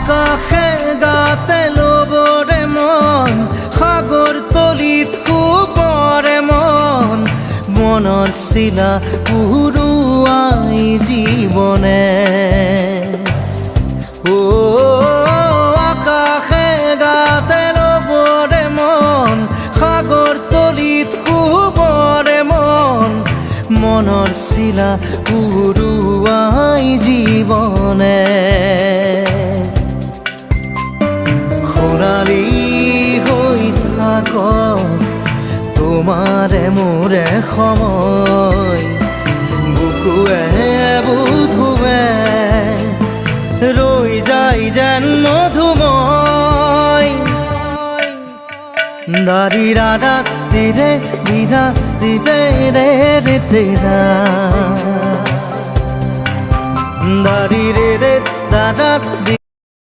আকাশে গাতে ল'বৰে মন সাগৰ তলিত শুবৰে মন মনৰ চিলা উৰুৱাই জীৱনে আকাশে গাতে ল'বৰে মন সাগৰ তলিত শুবৰে মন মনৰ চিলা উৰুৱাই জীৱনে খৰালি হৈ থাক তোমাৰে মোৰে সময় বুকুৱে বুকুৱে ৰৈ যায় যেন মধুময় দাৰি ৰাধা দিদে দিদা দিদে ৰে ৰে দিদা দাৰি ৰে ৰে দাদা দি